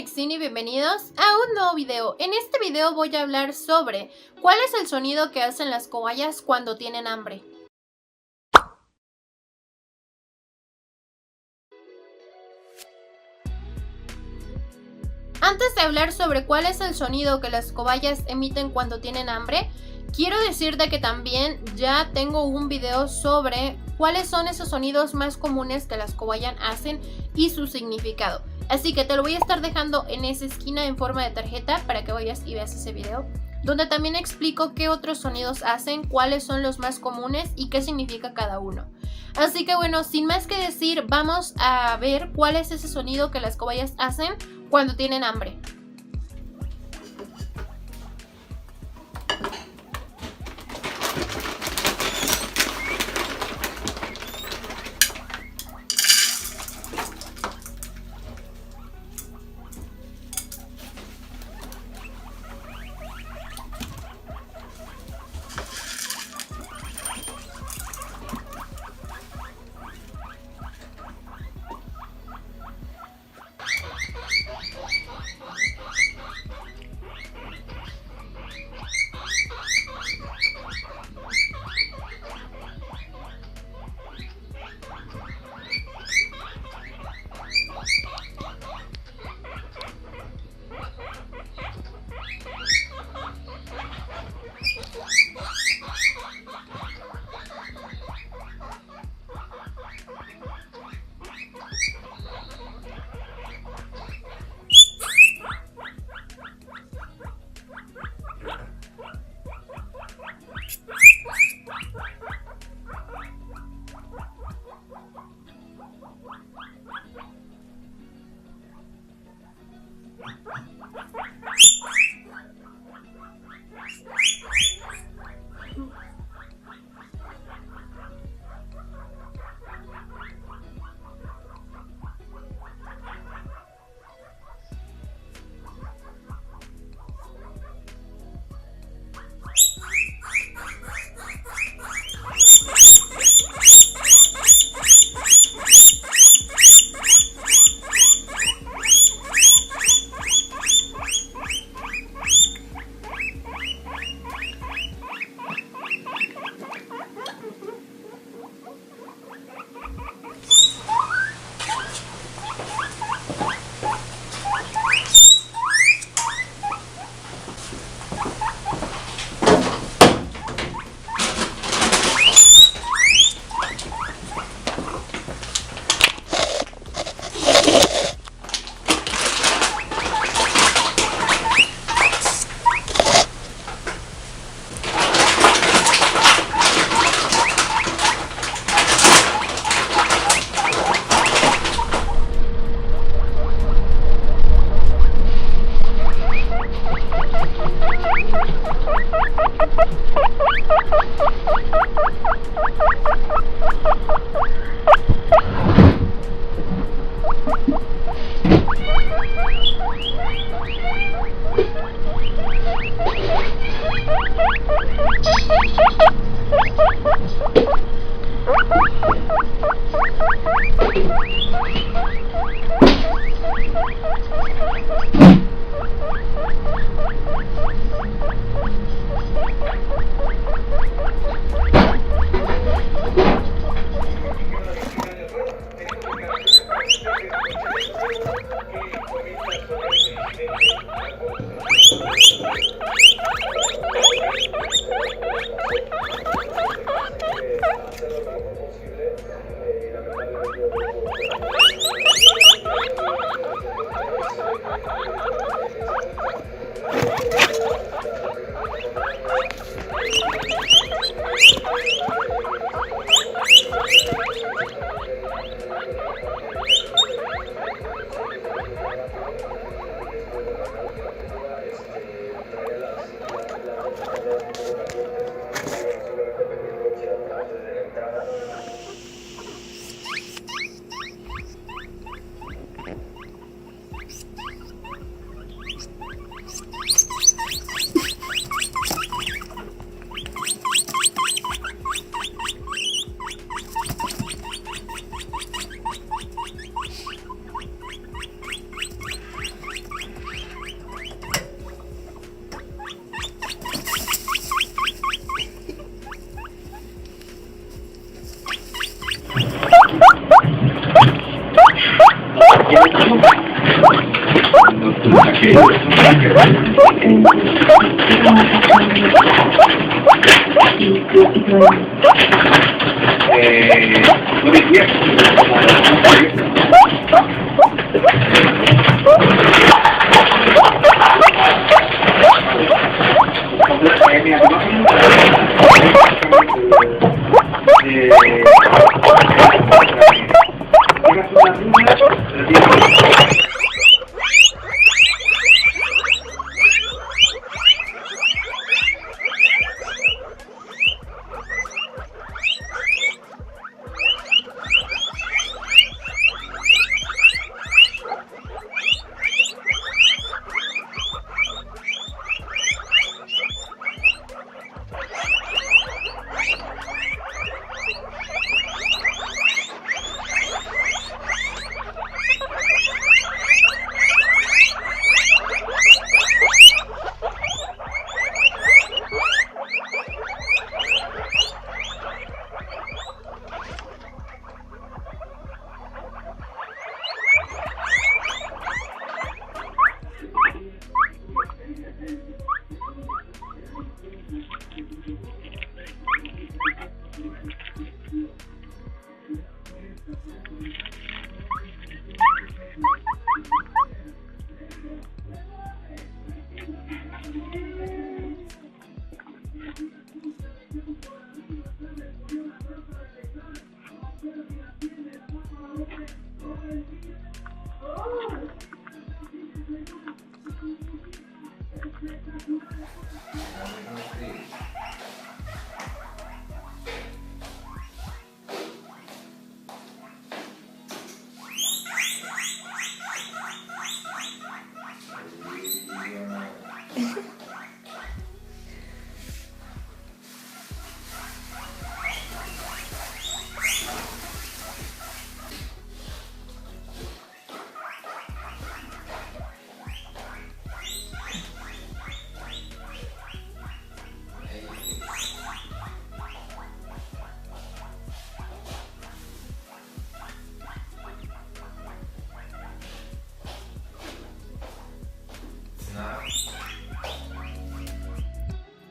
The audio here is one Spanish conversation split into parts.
Nexini y bienvenidos a un nuevo video. En este video voy a hablar sobre cuál es el sonido que hacen las cobayas cuando tienen hambre. Antes de hablar sobre cuál es el sonido que las cobayas emiten cuando tienen hambre, quiero decirte que también ya tengo un video sobre cuáles son esos sonidos más comunes que las cobayas hacen y su significado. Así que te lo voy a estar dejando en esa esquina en forma de tarjeta para que vayas y veas ese video, donde también explico qué otros sonidos hacen, cuáles son los más comunes y qué significa cada uno. Así que bueno, sin más que decir, vamos a ver cuál es ese sonido que las cobayas hacen cuando tienen hambre.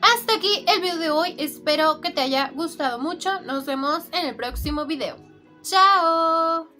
Hasta aquí el video de hoy, espero que te haya gustado mucho, nos vemos en el próximo video. ¡Chao!